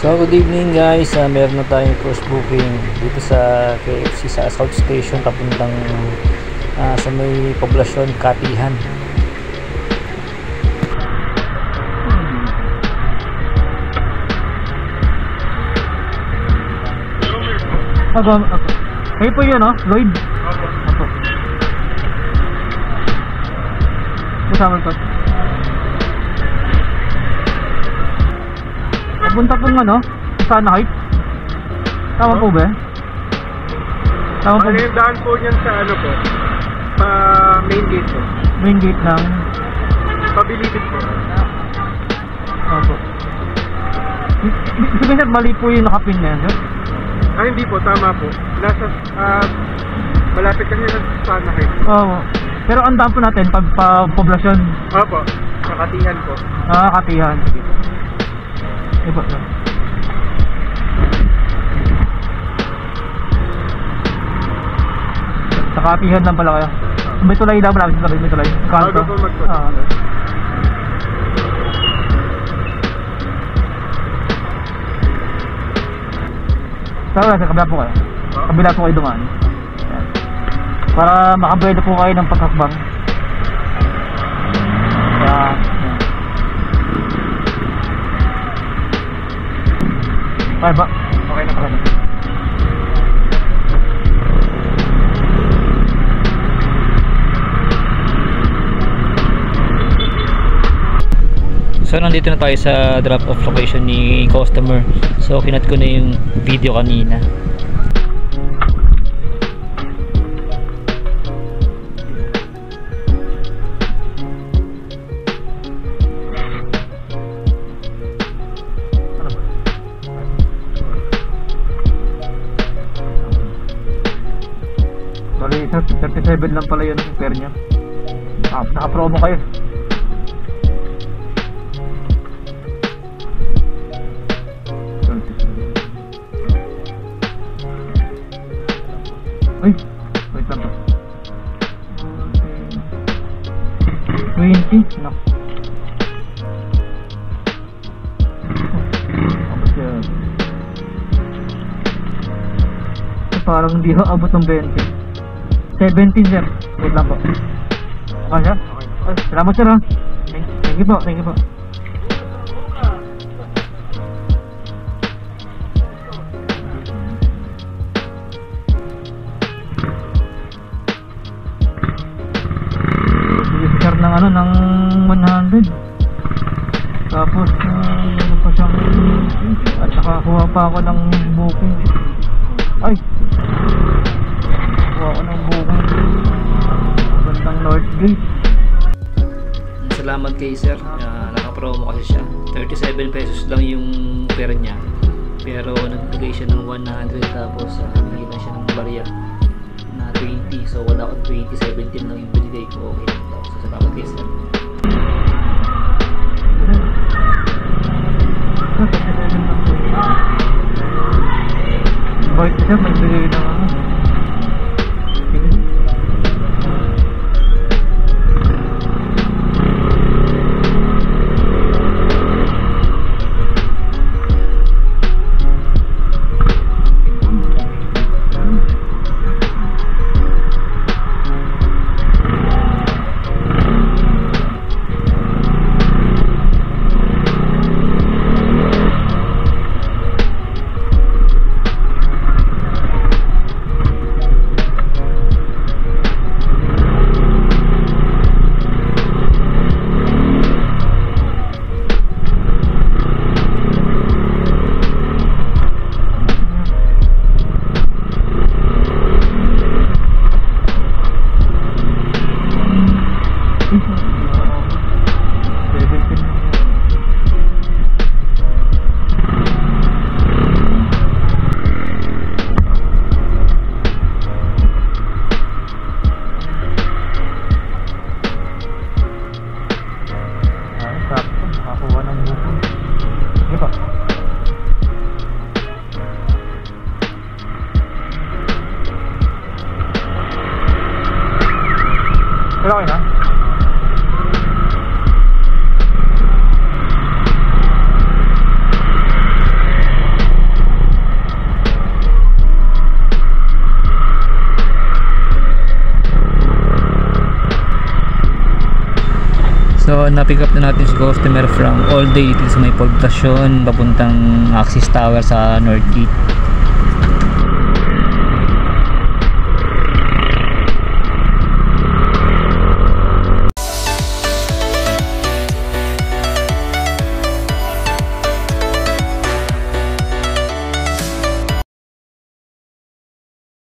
So good evening guys, meron na tayong cross booking dito sa KFC sa South Station papuntang sa may poblasyon Katihan. Kayo po yun, no? Lloyd? Opo. Kasama ko. Papunta pong ano? Sana Heights? Tama po ba? Tama po. Yung daan po niyan sa ano po? Sa main gate po. Main gate ng? Pabilibid po. Opo. Sabihin sir, mali po yung nakapin na yan, sir? Ah, hindi po. Tama po. Nasa, malapit kasi sa Sana Heights. Oo. Pero ang daan po natin, poblasyon. Opo. Sa Katihan po. Ah, Katihan. Iba sir. Sa Katihan lang pala kayo. May tulay daw, malapit sa may tulay. Kanto. Bago po magpunta. Tara, sa kabila po kayo. Kabila po kayo dumaan. Ayan. Para makabuelo po kayo ng pagkakbang. Ayan. Ay ba? Okay na pala. So nandito na tayo sa drop off location ni customer. So kinat ko na yung video kanina. Bali, 37 lang pala yun ang fare niya. Naka-promo kayo. Ay, wait lang po. 20? No. Parang hindi ho abot ng 20. 17 sir. Wait lang po. Okay sir? Okay. Salamat sir ha. Thank you po, thank you po. Sir ng ano, ng 100. Tapos ano pa siyang at saka kuha pa ako ng booking. Ay, kuha ako ng booking bandang North Gate. Salamat kay sir, naka-promo kasi siya. 37 pesos lang yung fare niya. Pero nagbigay siya ng 100 tapos bigyan na siya ng barya na 20. So wala akong 20, 17 lang yung binigay ko. Okay lang daw. So salamat kay sir. Bakit siya magbigay ng ano? Pero okay na? So na-pick up na natin si customer from all day dito sa may poblasyon papuntang Axis Tower sa North Gate.